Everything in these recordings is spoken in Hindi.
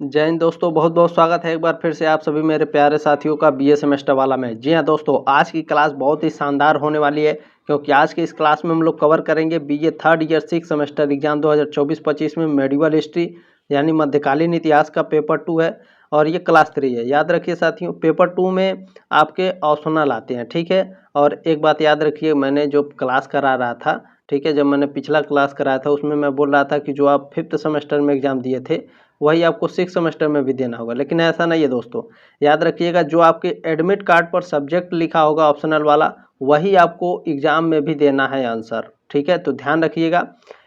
जय हिंद दोस्तों, बहुत बहुत स्वागत है एक बार फिर से आप सभी मेरे प्यारे साथियों का बीए सेमेस्टर वाला में। जी हाँ दोस्तों, आज की क्लास बहुत ही शानदार होने वाली है क्योंकि आज की इस क्लास में हम लोग कवर करेंगे BA third year 6 semester exam 2024-25 में मेडिवल हिस्ट्री यानी मध्यकालीन इतिहास का पेपर 2 है और ये क्लास 3 है। याद रखिए साथियों, पेपर 2 में आपके ऑप्शनल आते हैं, ठीक है। और एक बात याद रखिए, मैंने जो क्लास करा रहा था, ठीक है, जब मैंने पिछला क्लास कराया था उसमें मैं बोल रहा था कि जो आप 5th सेमेस्टर में एग्जाम दिए थे वही आपको 6 सेमेस्टर में भी देना होगा, लेकिन ऐसा नहीं है दोस्तों। याद रखिएगा, जो आपके एडमिट कार्ड पर सब्जेक्ट लिखा होगा ऑप्शनल वाला वही आपको एग्जाम में भी देना है आंसर, ठीक है। तो ध्यान रखिएगा,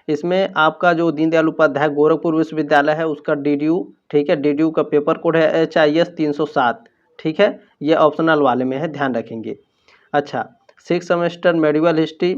इसमें आपका जो दीनदयाल उपाध्याय गोरखपुर विश्वविद्यालय है उसका डीडीयू, ठीक है, डीडीयू का पेपर कोड है HIS 307, ठीक है। ये ऑप्शनल वाले में है, ध्यान रखेंगे। अच्छा, 6 सेमेस्टर मेडिवल हिस्ट्री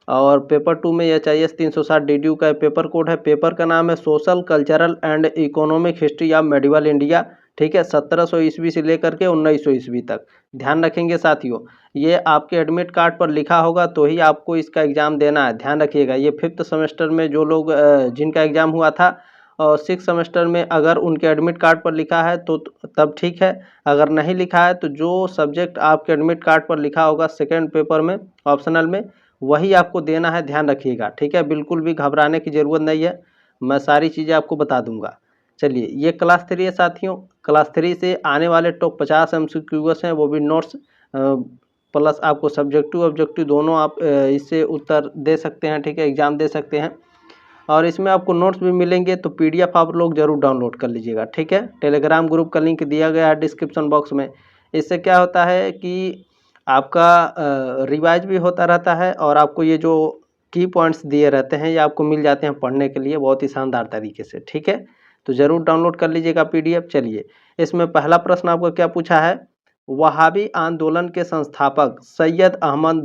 और पेपर 2 में HIS 307 DDU का पेपर कोड है। पेपर का नाम है social cultural and economic history of medieval India, ठीक है, 1700 ईस्वी से लेकर के 1900 ईस्वी तक। ध्यान रखेंगे साथियों, ये आपके एडमिट कार्ड पर लिखा होगा तो ही आपको इसका एग्ज़ाम देना है। ध्यान रखिएगा, ये 5th सेमेस्टर में जो लोग जिनका एग्ज़ाम हुआ था और 6 सेमेस्टर में अगर उनके एडमिट कार्ड पर लिखा है तो तब ठीक है, अगर नहीं लिखा है तो जो सब्जेक्ट आपके एडमिट कार्ड पर लिखा होगा सेकेंड पेपर में ऑप्शनल में वही आपको देना है। ध्यान रखिएगा, ठीक है, बिल्कुल भी घबराने की ज़रूरत नहीं है, मैं सारी चीज़ें आपको बता दूंगा। चलिए, ये क्लास 3 है साथियों। क्लास 3 से आने वाले टॉप 50 MCQs हैं, वो भी नोट्स प्लस आपको सब्जेक्टिव ऑब्जेक्टिव दोनों आप इससे उत्तर दे सकते हैं, ठीक है, एग्ज़ाम दे सकते हैं। और इसमें आपको नोट्स भी मिलेंगे, तो PDF आप लोग ज़रूर डाउनलोड कर लीजिएगा, ठीक है। टेलीग्राम ग्रुप का लिंक दिया गया है डिस्क्रिप्शन बॉक्स में। इससे क्या होता है कि आपका रिवाइज भी होता रहता है और आपको ये जो की पॉइंट्स दिए रहते हैं ये आपको मिल जाते हैं पढ़ने के लिए बहुत ही शानदार तरीके से, ठीक है। तो ज़रूर डाउनलोड कर लीजिएगा PDF। चलिए, इसमें पहला प्रश्न आपका क्या पूछा है, वहाबी आंदोलन के संस्थापक सैयद अहमद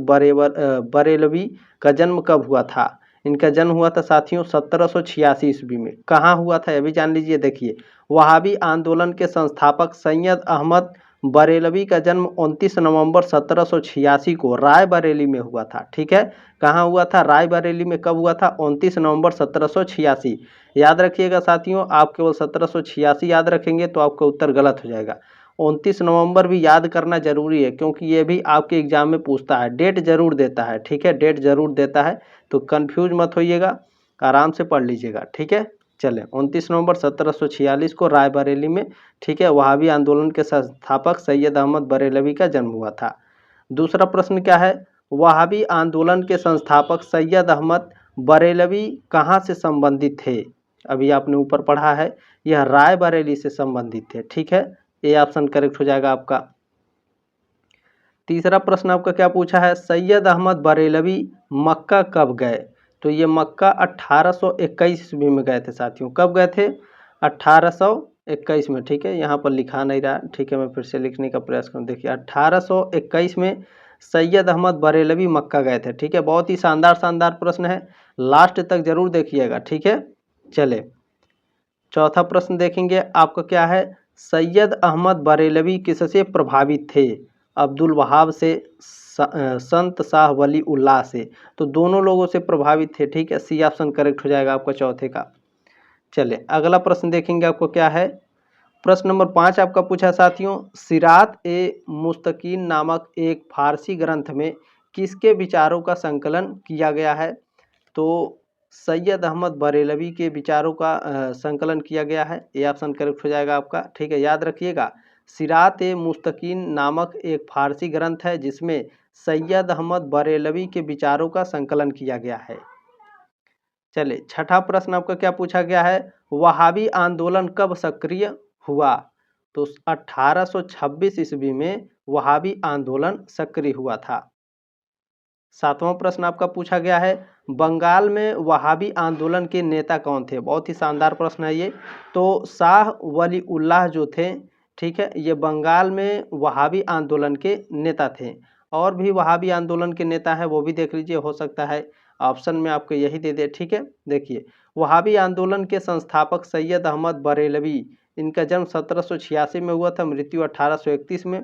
बरेलवी का जन्म कब हुआ था। इनका जन्म हुआ था साथियों 1786 ईस्वी में। कहाँ हुआ था ये भी जान लीजिए। देखिए, वहाबी आंदोलन के संस्थापक सैयद अहमद बरेलवी का जन्म 29 नवंबर 1786 को रायबरेली में हुआ था, ठीक है। कहाँ हुआ था, रायबरेली में। कब हुआ था, 29 नवंबर 1786। याद रखिएगा साथियों, आप केवल 1786 याद रखेंगे तो आपका उत्तर गलत हो जाएगा। 29 नवंबर भी याद करना जरूरी है क्योंकि ये भी आपके एग्जाम में पूछता है, डेट जरूर देता है, ठीक है, डेट जरूर देता है, तो कन्फ्यूज मत होइएगा, आराम से पढ़ लीजिएगा, ठीक है। चलें, 29 नवंबर 1746 को रायबरेली में, ठीक है, वहाबी आंदोलन के संस्थापक सैयद अहमद बरेलवी का जन्म हुआ था। दूसरा प्रश्न क्या है, वहाबी आंदोलन के संस्थापक सैयद अहमद बरेलवी कहाँ से संबंधित थे। अभी आपने ऊपर पढ़ा है, यह रायबरेली से संबंधित थे, ठीक है। ये ऑप्शन करेक्ट हो जाएगा आपका। तीसरा प्रश्न आपका क्या पूछा है, सैयद अहमद बरेलवी मक्का कब गए। तो ये मक्का 1821 ईस्वी में गए थे साथियों। कब गए थे, 1821 में, ठीक है। यहाँ पर लिखा नहीं रहा, ठीक है, मैं फिर से लिखने का प्रयास करूँ। देखिए, 1821 में सैयद अहमद बरेलवी मक्का गए थे, ठीक है। बहुत ही शानदार शानदार प्रश्न है, लास्ट तक जरूर देखिएगा, ठीक है। चले, चौथा प्रश्न देखेंगे आपका क्या है, सैयद अहमद बरेलवी किससे प्रभावित थे। अब्दुल वहाब से, संत शाह वली उल्लाह से। तो दोनों लोगों से प्रभावित थे, ठीक है। सी ऑप्शन करेक्ट हो जाएगा आपका चौथे का। चले, अगला प्रश्न देखेंगे आपको क्या है, प्रश्न नंबर 5 आपका पूछा साथियों, सिरात ए मुस्तकीन नामक एक फारसी ग्रंथ में किसके विचारों का संकलन किया गया है। तो सैयद अहमद बरेलवी के विचारों का संकलन किया गया है। ये ऑप्शन करेक्ट हो जाएगा आपका, ठीक है। याद रखिएगा, सिरात ए मुस्तकीन नामक एक फारसी ग्रंथ है जिसमें सैयद अहमद बरेलवी के विचारों का संकलन किया गया है। चले, छठा प्रश्न आपका क्या पूछा गया है, वहाबी आंदोलन कब सक्रिय हुआ। तो 1826 ईस्वी में वहाबी आंदोलन सक्रिय हुआ था। सातवां प्रश्न आपका पूछा गया है, बंगाल में वहाबी आंदोलन के नेता कौन थे। बहुत ही शानदार प्रश्न है ये। तो शाह वली उल्लाह जो थे, ठीक है, ये बंगाल में वहाबी आंदोलन के नेता थे। और भी वहाबी आंदोलन के नेता हैं, वो भी देख लीजिए, हो सकता है ऑप्शन में आपको यही दे दे, ठीक है। देखिए, वहाबी आंदोलन के संस्थापक सैयद अहमद बरेलवी, इनका जन्म 1786 में हुआ था, मृत्यु 1831 में,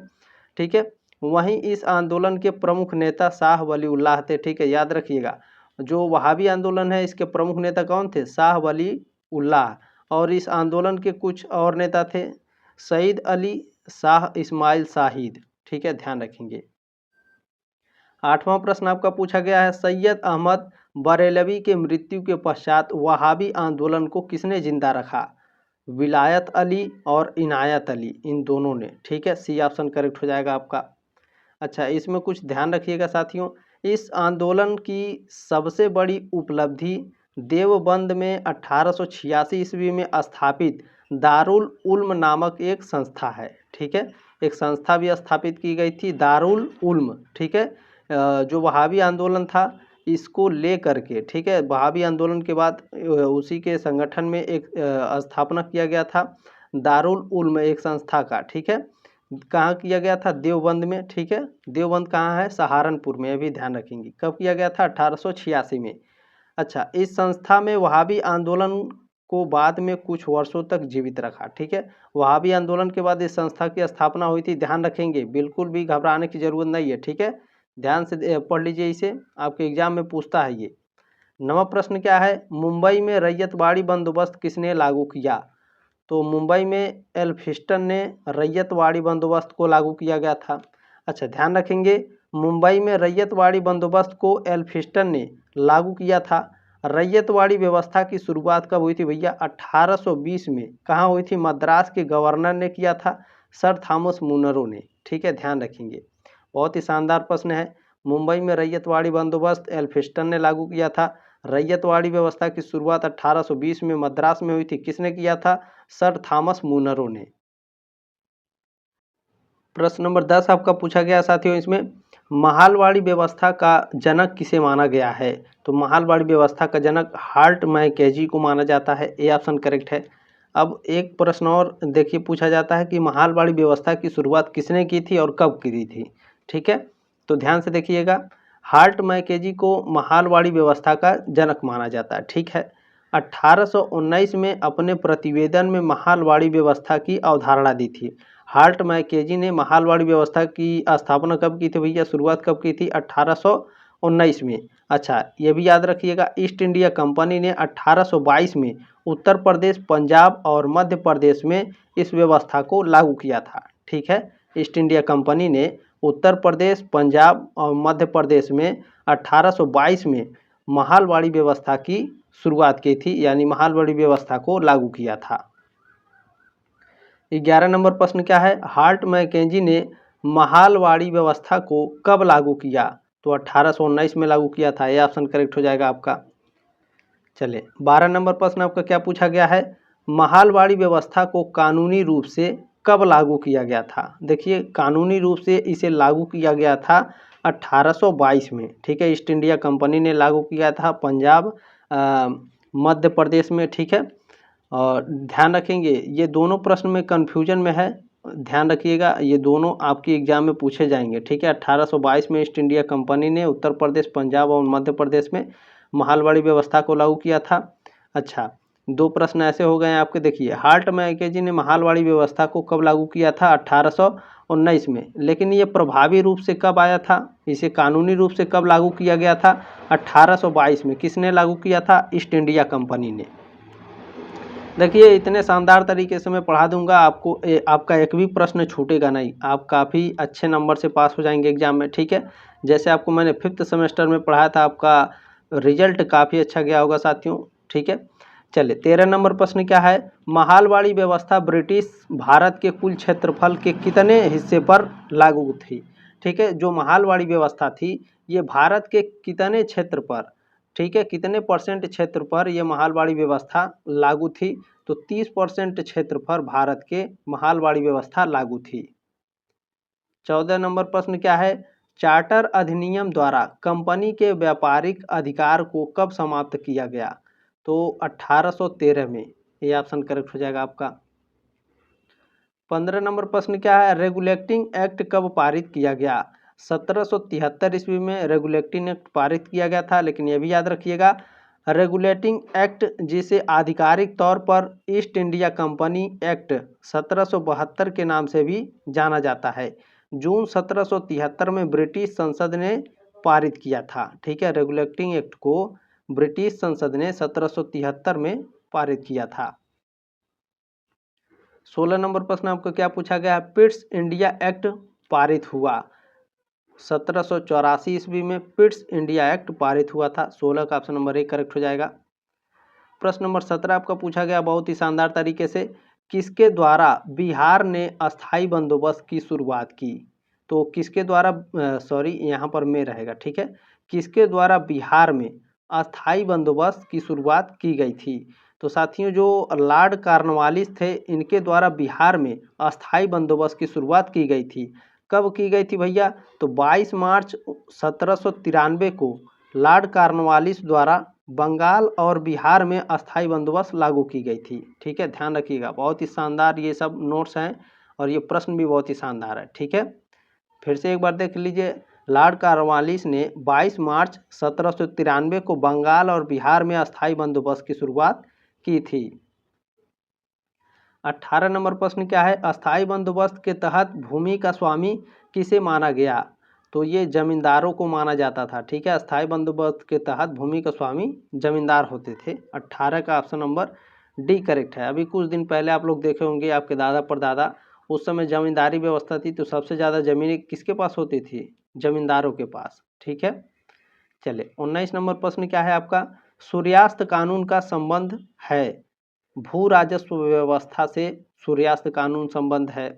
ठीक है। वहीं इस आंदोलन के प्रमुख नेता शाह वली उल्लाह थे, ठीक है। याद रखिएगा, जो वहाबी आंदोलन है इसके प्रमुख नेता कौन थे, शाह वली उल्लाह। और इस आंदोलन के कुछ और नेता थे, सईद अली, शाह इस्माइल शाहिद। ठीक है, ध्यान रखेंगे। 8वां प्रश्न आपका पूछा गया है, सैयद अहमद बरेलवी के मृत्यु के पश्चात वहाबी आंदोलन को किसने जिंदा रखा? विलायत अली और इनायत अली, इन दोनों ने। ठीक है, सी ऑप्शन करेक्ट हो जाएगा आपका। अच्छा, इसमें कुछ ध्यान रखिएगा साथियों, इस आंदोलन की सबसे बड़ी उपलब्धि देवबंद में 1886 ईस्वी में स्थापित दारुल उल्म नामक एक संस्था है। ठीक है, एक संस्था भी स्थापित की गई थी, दारुल उल्म। ठीक है, जो वहाबी आंदोलन था इसको ले करके, ठीक है, वहाबी आंदोलन के बाद उसी के संगठन में एक स्थापना किया गया था दारुल उल्म, एक संस्था का। ठीक है, कहाँ किया गया था? देवबंद में। ठीक है, देवबंद कहाँ है? सहारनपुर में। अभी ध्यान रखेंगे कब किया गया था? 1886 में। अच्छा, इस संस्था में वहाबी आंदोलन को बाद में कुछ वर्षों तक जीवित रखा। ठीक है, वहाबी आंदोलन के बाद इस संस्था की स्थापना हुई थी। ध्यान रखेंगे, बिल्कुल भी घबराने की जरूरत नहीं है। ठीक है, ध्यान से पढ़ लीजिए इसे, आपके एग्जाम में पूछता है ये। 9वां प्रश्न क्या है? मुंबई में रैयतवाड़ी बंदोबस्त किसने लागू किया? तो मुंबई में एल्फिंस्टन ने रैयतवाड़ी बंदोबस्त को लागू किया गया था। अच्छा, ध्यान रखेंगे, मुंबई में रैयतवाड़ी बंदोबस्त को एल्फिंस्टन ने लागू किया था। रैयतवाड़ी व्यवस्था की शुरुआत कब हुई थी भैया? 1820 में। कहाँ हुई थी? मद्रास के गवर्नर ने किया था, सर थॉमस मुनरो ने। ठीक है, ध्यान रखेंगे, बहुत ही शानदार प्रश्न है। मुंबई में रैयतवाड़ी बंदोबस्त एल्फिंस्टन ने लागू किया था। रैयतवाड़ी व्यवस्था की शुरुआत 1820 में मद्रास में हुई थी, किसने किया था? सर थॉमस मुनरो ने। प्रश्न नंबर 10 आपका पूछा गया साथियों, इसमें महालवाड़ी व्यवस्था का जनक किसे माना गया है? तो महालवाड़ी व्यवस्था का जनक हार्ट मैकेजी को माना जाता है। ए ऑप्शन करेक्ट है। अब एक प्रश्न और देखिए, पूछा जाता है कि महालवाड़ी व्यवस्था की शुरुआत किसने की थी और कब की थी? ठीक है, तो ध्यान से देखिएगा, हार्ट मैकेजी को महालवाड़ी व्यवस्था का जनक माना जाता है। ठीक है, 1819 में अपने प्रतिवेदन में महालवाड़ी व्यवस्था की अवधारणा दी थी। हार्ट मैकेजी ने महालवाड़ी व्यवस्था की स्थापना कब की थी भैया? शुरुआत कब की थी? 1819 में। अच्छा, ये भी याद रखिएगा, ईस्ट इंडिया कंपनी ने 1822 में उत्तर प्रदेश, पंजाब और मध्य प्रदेश में इस व्यवस्था को लागू किया था। ठीक है, ईस्ट इंडिया कंपनी ने उत्तर प्रदेश, पंजाब और मध्य प्रदेश में 1822 में महालवाड़ी व्यवस्था की शुरुआत की थी, यानी महालवाड़ी व्यवस्था को लागू किया था। 11 नंबर प्रश्न क्या है? हार्ट मैकेजी ने महालवाड़ी व्यवस्था को कब लागू किया? तो 1819 में लागू किया था। यह ऑप्शन करेक्ट हो जाएगा आपका। चलिए, 12 नंबर प्रश्न आपका क्या पूछा गया है? महालवाड़ी व्यवस्था को कानूनी रूप से कब लागू किया गया था? देखिए, कानूनी रूप से इसे लागू किया गया था 1822 में। ठीक है, ईस्ट इंडिया कंपनी ने लागू किया था पंजाब, मध्य प्रदेश में। ठीक है, और ध्यान रखेंगे, ये दोनों प्रश्न में कन्फ्यूजन में है, ध्यान रखिएगा, ये दोनों आपके एग्जाम में पूछे जाएंगे। ठीक है, 1822 में ईस्ट इंडिया कंपनी ने उत्तर प्रदेश, पंजाब और मध्य प्रदेश में महालवाड़ी व्यवस्था को लागू किया था। अच्छा, दो प्रश्न ऐसे हो गए हैं आपके। देखिए, हार्ट मैकेजी ने महालवाड़ी व्यवस्था को कब लागू किया था? 1819 में। लेकिन ये प्रभावी रूप से कब आया था? इसे कानूनी रूप से कब लागू किया गया था? 1822 में। किसने लागू किया था? ईस्ट इंडिया कंपनी ने। देखिए, इतने शानदार तरीके से मैं पढ़ा दूंगा आपको, आपका एक भी प्रश्न छूटेगा नहीं। आप काफ़ी अच्छे नंबर से पास हो जाएंगे एग्जाम में। ठीक है, जैसे आपको मैंने 5th सेमेस्टर में पढ़ाया था, आपका रिजल्ट काफ़ी अच्छा गया होगा साथियों। ठीक है, चलिए, 13 नंबर प्रश्न क्या है? महालवाड़ी व्यवस्था ब्रिटिश भारत के कुल क्षेत्रफल के कितने हिस्से पर लागू थी? ठीक है, जो महालवाड़ी व्यवस्था थी ये भारत के कितने क्षेत्र पर, ठीक है, कितने % क्षेत्र पर यह महालवाड़ी व्यवस्था लागू थी? तो 30% क्षेत्र पर भारत के महालवाड़ी व्यवस्था लागू थी। 14 नंबर प्रश्न क्या है? चार्टर अधिनियम द्वारा कंपनी के व्यापारिक अधिकार को कब समाप्त किया गया? तो 1813 में। ये ऑप्शन करेक्ट हो जाएगा आपका। 15 नंबर प्रश्न क्या है? रेगुलेटिंग एक्ट कब पारित किया गया? 1773 ईस्वी में रेगुलेटिंग एक्ट पारित किया गया था। लेकिन यह भी याद रखिएगा, रेगुलेटिंग एक्ट जिसे आधिकारिक तौर पर ईस्ट इंडिया कंपनी एक्ट 1772 के नाम से भी जाना जाता है, जून 1773 में ब्रिटिश संसद ने पारित किया था। ठीक है, रेगुलेटिंग एक्ट को ब्रिटिश संसद ने 1773 में पारित किया था। 16 नंबर प्रश्न आपको क्या पूछा गया है, पिट्स इंडिया एक्ट पारित हुआ 1784 ईस्वी में पिट्स इंडिया एक्ट पारित हुआ था। 16 का ऑप्शन नंबर 1 करेक्ट हो जाएगा। प्रश्न नंबर 17 आपका पूछा गया बहुत ही शानदार तरीके से, किसके द्वारा बिहार ने अस्थाई बंदोबस्त की शुरुआत की। तो किसके द्वारा, सॉरी यहाँ पर में रहेगा, ठीक है, किसके द्वारा बिहार में अस्थाई बंदोबस्त की शुरुआत की गई थी। तो साथियों जो लॉर्ड कॉर्नवालिस थे, इनके द्वारा बिहार में अस्थाई बंदोबस्त की शुरुआत की गई थी। कब की गई थी भैया, तो 22 मार्च 1793 को लॉर्ड कॉर्नवालिस द्वारा बंगाल और बिहार में अस्थाई बंदोबस्त लागू की गई थी। ठीक है, ध्यान रखिएगा, बहुत ही शानदार ये सब नोट्स हैं और ये प्रश्न भी बहुत ही शानदार है। ठीक है, फिर से एक बार देख लीजिए, लॉर्ड कॉर्नवालिस ने 22 मार्च 1793 को बंगाल और बिहार में अस्थाई बंदोबस्त की शुरुआत की थी। 18 नंबर प्रश्न क्या है, अस्थाई बंदोबस्त के तहत भूमि का स्वामी किसे माना गया। तो ये जमींदारों को माना जाता था। ठीक है, अस्थाई बंदोबस्त के तहत भूमि का स्वामी जमींदार होते थे। 18 का ऑप्शन नंबर डी करेक्ट है। अभी कुछ दिन पहले आप लोग देखे होंगे, आपके दादा परदादा, उस समय जमींदारी व्यवस्था थी, तो सबसे ज़्यादा जमीनें किसके पास होती थी, जमींदारों के पास। ठीक है, चलिए 19 नंबर प्रश्न क्या है आपका, सूर्यास्त कानून का संबंध है, भू राजस्व व्यवस्था से सूर्यास्त कानून संबंध है।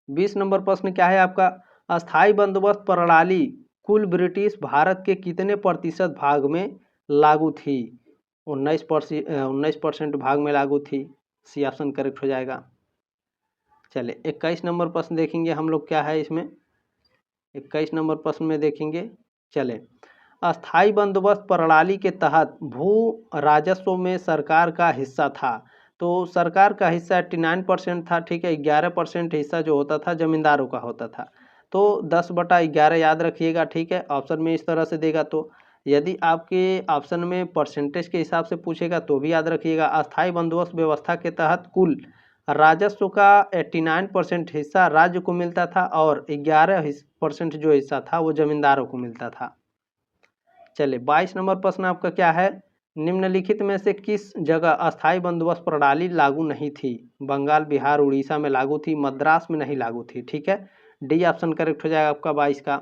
20 नंबर प्रश्न क्या है आपका, अस्थाई बंदोबस्त प्रणाली कुल ब्रिटिश भारत के कितने प्रतिशत भाग में लागू थी। 19% भाग में लागू थी। सी ऑप्शन करेक्ट हो जाएगा। चलिए 21 नंबर प्रश्न देखेंगे हम लोग, क्या है इसमें 21 नंबर प्रश्न में देखेंगे। चले, अस्थाई बंदोबस्त प्रणाली के तहत भू राजस्व में सरकार का हिस्सा था। तो सरकार का हिस्सा 89% था। ठीक है, 11% हिस्सा जो होता था जमींदारों का होता था। तो 10/11 याद रखिएगा। ठीक है, ऑप्शन में इस तरह से देगा, तो यदि आपके ऑप्शन में परसेंटेज के हिसाब से पूछेगा तो भी याद रखिएगा, अस्थाई बंदोबस्त व्यवस्था के तहत कुल राजस्व का 89% हिस्सा राज्य को मिलता था और 11% जो हिस्सा था वो जमींदारों को मिलता था। चलिए 22 नंबर प्रश्न आपका क्या है, निम्नलिखित में से किस जगह अस्थाई बंदोबस्त प्रणाली लागू नहीं थी। बंगाल, बिहार, उड़ीसा में लागू थी, मद्रास में नहीं लागू थी। ठीक है, डी ऑप्शन करेक्ट हो जाएगा आपका 22 का।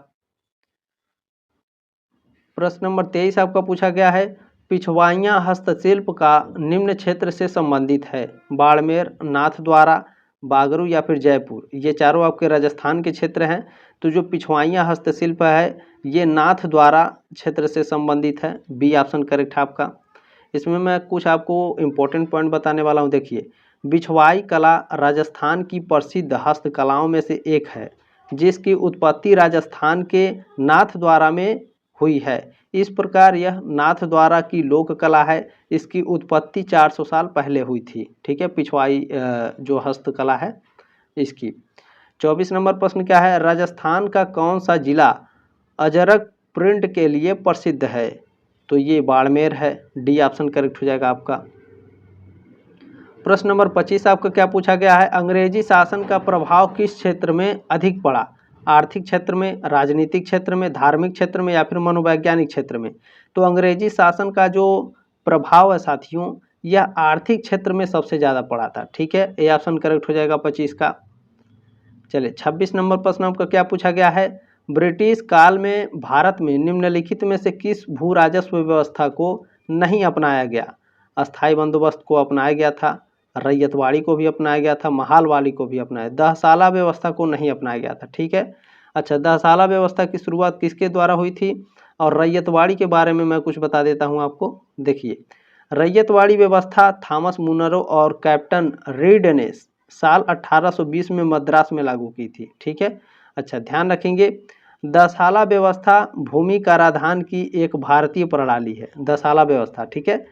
प्रश्न नंबर 23 आपका पूछा गया है, पिछवाइयाँ हस्तशिल्प का निम्न क्षेत्र से संबंधित है, बाड़मेर, नाथद्वारा, बागरू या फिर जयपुर। ये चारों आपके राजस्थान के क्षेत्र हैं। तो जो पिछवाइयाँ हस्तशिल्प है ये नाथद्वारा क्षेत्र से संबंधित है। बी ऑप्शन करेक्ट है आपका। इसमें मैं कुछ आपको इम्पोर्टेंट पॉइंट बताने वाला हूँ। देखिए, बिछवाई कला राजस्थान की प्रसिद्ध हस्तकलाओं में से एक है, जिसकी उत्पत्ति राजस्थान के नाथद्वारा में हुई है। इस प्रकार यह नाथद्वारा की लोक कला है। इसकी उत्पत्ति 400 साल पहले हुई थी। ठीक है, पिछवाई जो हस्तकला है इसकी। 24 नंबर प्रश्न क्या है, राजस्थान का कौन सा जिला अजरक प्रिंट के लिए प्रसिद्ध है। तो ये बाड़मेर है। डी ऑप्शन करेक्ट हो जाएगा आपका। प्रश्न नंबर 25 आपका क्या पूछा गया है, अंग्रेजी शासन का प्रभाव किस क्षेत्र में अधिक पड़ा। आर्थिक क्षेत्र में, राजनीतिक क्षेत्र में, धार्मिक क्षेत्र में या फिर मनोवैज्ञानिक क्षेत्र में। तो अंग्रेजी शासन का जो प्रभाव है साथियों, यह आर्थिक क्षेत्र में सबसे ज़्यादा पड़ा था। ठीक है, ए ऑप्शन करेक्ट हो जाएगा 25 का। चलिए 26 नंबर प्रश्न आपका क्या पूछा गया है, ब्रिटिश काल में भारत में निम्नलिखित में से किस भू राजस्व व्यवस्था को नहीं अपनाया गया। अस्थाई बंदोबस्त को अपनाया गया था, रैयतवाड़ी को भी अपनाया गया था, महालवाड़ी को भी अपनाया, दहसाला व्यवस्था को नहीं अपनाया गया था। ठीक है, अच्छा, दहसाला व्यवस्था की शुरुआत किसके द्वारा हुई थी और रैयतवाड़ी के बारे में मैं कुछ बता देता हूँ आपको। देखिए, रैयतवाड़ी व्यवस्था थॉमस मुनरो और कैप्टन रीड ने साल 1820 में मद्रास में लागू की थी। ठीक है, अच्छा ध्यान रखेंगे, दसाला व्यवस्था भूमि कराधान की एक भारतीय प्रणाली है, दसाला व्यवस्था। ठीक है,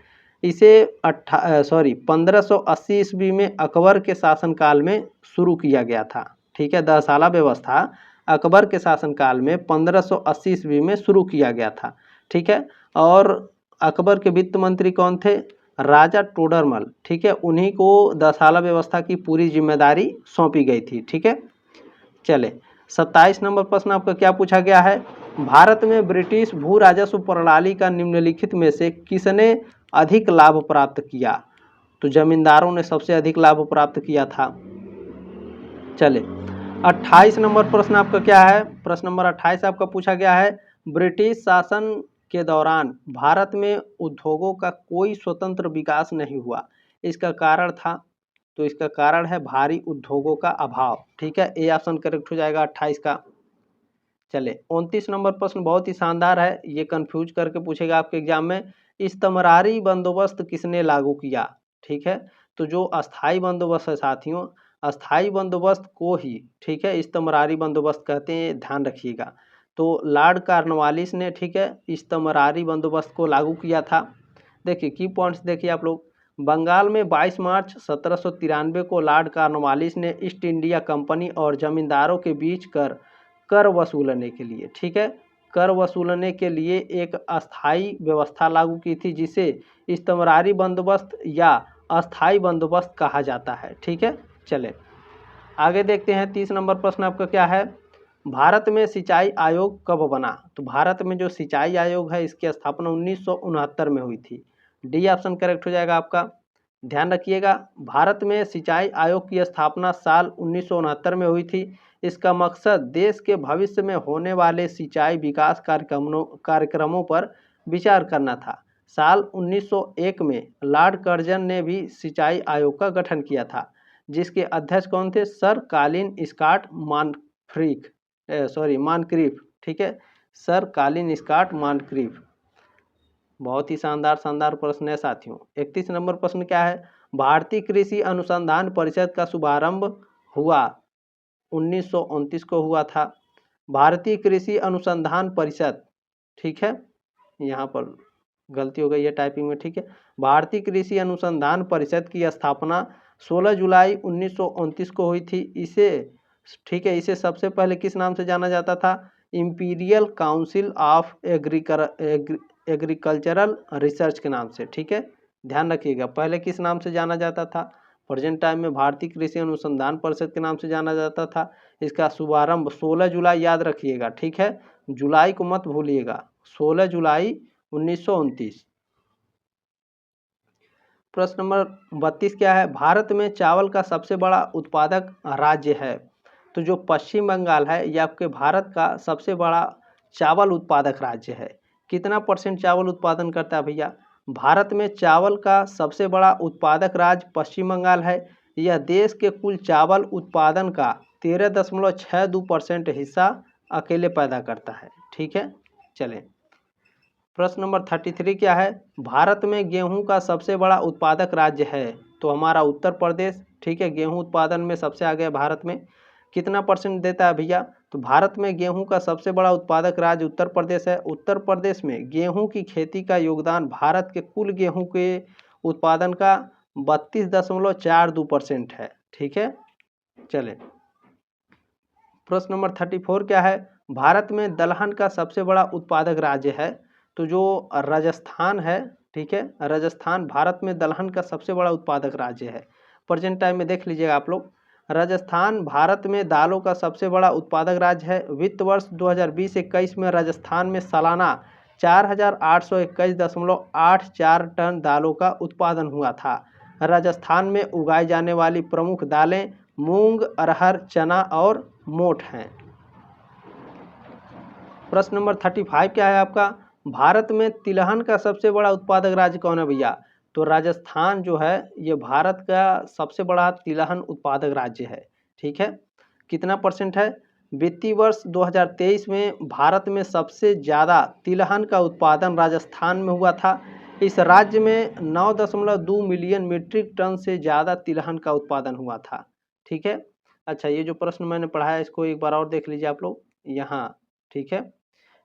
इसे 1580 ईस्वी में अकबर के शासनकाल में शुरू किया गया था। ठीक है, दसाला व्यवस्था अकबर के शासनकाल में 1580 ईस्वी में शुरू किया गया था। ठीक है, और अकबर के वित्त मंत्री कौन थे, राजा टोडरमल। ठीक है, उन्हीं को दसाला व्यवस्था की पूरी जिम्मेदारी सौंपी गई थी। ठीक है, चले 27 नंबर प्रश्न आपका क्या पूछा गया है, भारत में ब्रिटिश भू राजस्व प्रणाली का निम्नलिखित में से किसने अधिक लाभ प्राप्त किया। तो जमींदारों ने सबसे अधिक लाभ प्राप्त किया था। चले 28 नंबर प्रश्न आपका क्या है, प्रश्न नंबर 28 आपका पूछा गया है, ब्रिटिश शासन के दौरान भारत में उद्योगों का कोई स्वतंत्र विकास नहीं हुआ, इसका कारण था, तो इसका कारण है भारी उद्योगों का अभाव। ठीक है, ए ऑप्शन करेक्ट हो जाएगा 28 का। चले 29 नंबर प्रश्न बहुत ही शानदार है, ये कंफ्यूज करके पूछेगा आपके एग्जाम में, इस्तमरारी बंदोबस्त किसने लागू किया। ठीक है, तो जो अस्थाई बंदोबस्त है साथियों, अस्थाई बंदोबस्त को ही, ठीक है, इस्तमरारी बंदोबस्त कहते हैं, ध्यान रखिएगा। तो लॉर्ड कॉर्नवालिस ने, ठीक है, इस्तमरारी बंदोबस्त को लागू किया था। देखिए की पॉइंट्स देखिए आप लोग, बंगाल में 22 मार्च 1793 को लॉर्ड कॉर्नवालिस ने ईस्ट इंडिया कंपनी और जमींदारों के बीच कर वसूलने के लिए, ठीक है, कर वसूलने के लिए एक अस्थाई व्यवस्था लागू की थी, जिसे इस्तमरारी बंदोबस्त या अस्थाई बंदोबस्त कहा जाता है। ठीक है, चले आगे देखते हैं। 30 नंबर प्रश्न आपका क्या है, भारत में सिंचाई आयोग कब बना। तो भारत में जो सिंचाई आयोग है इसकी स्थापना 1969 में हुई थी। डी ऑप्शन करेक्ट हो जाएगा आपका। ध्यान रखिएगा, भारत में सिंचाई आयोग की स्थापना साल 1969 में हुई थी। इसका मकसद देश के भविष्य में होने वाले सिंचाई विकास कार्यक्रमों पर विचार करना था। साल 1901 में लॉर्ड कर्जन ने भी सिंचाई आयोग का गठन किया था, जिसके अध्यक्ष कौन थे, सर कॉलिन स्कॉट मानक्रीफ। ठीक है, सर कॉलिन स्कॉट मानक्रीफ। बहुत ही शानदार प्रश्न है साथियों। 31 नंबर प्रश्न क्या है, भारतीय कृषि अनुसंधान परिषद का शुभारंभ हुआ 1929 को हुआ था। भारतीय कृषि अनुसंधान परिषद, ठीक है, यहाँ पर गलती हो गई है टाइपिंग में। ठीक है, भारतीय कृषि अनुसंधान परिषद की स्थापना 16 जुलाई 1929 को हुई थी। इसे, ठीक है, इसे सबसे पहले किस नाम से जाना जाता था, imperial council of agricultural research के नाम से। ठीक है, ध्यान रखिएगा, पहले किस नाम से जाना जाता था, प्रेजेंट टाइम में भारतीय कृषि अनुसंधान परिषद के नाम से जाना जाता था। इसका शुभारंभ 16 जुलाई, याद रखिएगा, ठीक है, जुलाई को मत भूलिएगा, 16 जुलाई 1929। प्रश्न नंबर 32 क्या है, भारत में चावल का सबसे बड़ा उत्पादक राज्य है। तो जो पश्चिम बंगाल है यह आपके भारत का सबसे बड़ा चावल उत्पादक राज्य है। कितना % चावल उत्पादन करता है भैया, भारत में चावल का सबसे बड़ा उत्पादक राज्य पश्चिम बंगाल है। यह देश के कुल चावल उत्पादन का 13.62% हिस्सा अकेले पैदा करता है। ठीक है, चलें प्रश्न नंबर 33 क्या है, भारत में गेहूं का सबसे बड़ा उत्पादक राज्य है। तो हमारा उत्तर प्रदेश, ठीक है, गेहूं उत्पादन में सबसे आगे है भारत में। कितना % देता है भैया, तो भारत में गेहूं का सबसे बड़ा उत्पादक राज्य उत्तर प्रदेश है। उत्तर प्रदेश में गेहूं की खेती का योगदान भारत के कुल गेहूं के उत्पादन का 32.42% है। ठीक है, चले प्रश्न नंबर 34 क्या है, भारत में दलहन का सबसे बड़ा उत्पादक राज्य है। तो जो राजस्थान है, ठीक है, राजस्थान भारत में दलहन का सबसे बड़ा उत्पादक राज्य है। प्रेजेंट टाइम में देख लीजिएगा आप लोग, राजस्थान भारत में दालों का सबसे बड़ा उत्पादक राज्य है। वित्त वर्ष 2020-21 में राजस्थान में सालाना 4821.84 टन दालों का उत्पादन हुआ था। राजस्थान में उगाई जाने वाली प्रमुख दालें मूंग, अरहर, चना और मोठ हैं। प्रश्न नंबर 35 क्या है आपका, भारत में तिलहन का सबसे बड़ा उत्पादक राज्य कौन है भैया। तो राजस्थान जो है ये भारत का सबसे बड़ा तिलहन उत्पादक राज्य है। ठीक है, कितना % है, वित्तीय वर्ष 2023 में भारत में सबसे ज़्यादा तिलहन का उत्पादन राजस्थान में हुआ था। इस राज्य में 9.2 मिलियन मीट्रिक टन से ज़्यादा तिलहन का उत्पादन हुआ था। ठीक है, अच्छा ये जो प्रश्न मैंने पढ़ा है इसको एक बार और देख लीजिए आप लोग यहाँ। ठीक है,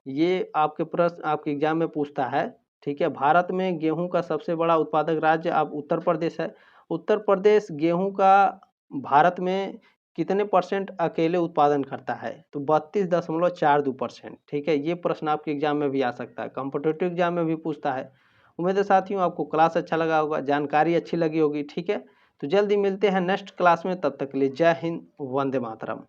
ये आपके प्रश्न आपके एग्जाम में पूछता है। ठीक है, भारत में गेहूं का सबसे बड़ा उत्पादक राज्य अब उत्तर प्रदेश है। उत्तर प्रदेश गेहूं का भारत में कितने % अकेले उत्पादन करता है, तो 32.42%। ठीक है, ये प्रश्न आपके एग्जाम में भी आ सकता है, कॉम्पिटिटिव एग्जाम में भी पूछता है। उम्मीद है साथियों आपको क्लास अच्छा लगा होगा, जानकारी अच्छी लगी होगी। ठीक है, तो जल्दी मिलते हैं नेक्स्ट क्लास में, तब तक के लिए जय हिंद, वंदे मातरम।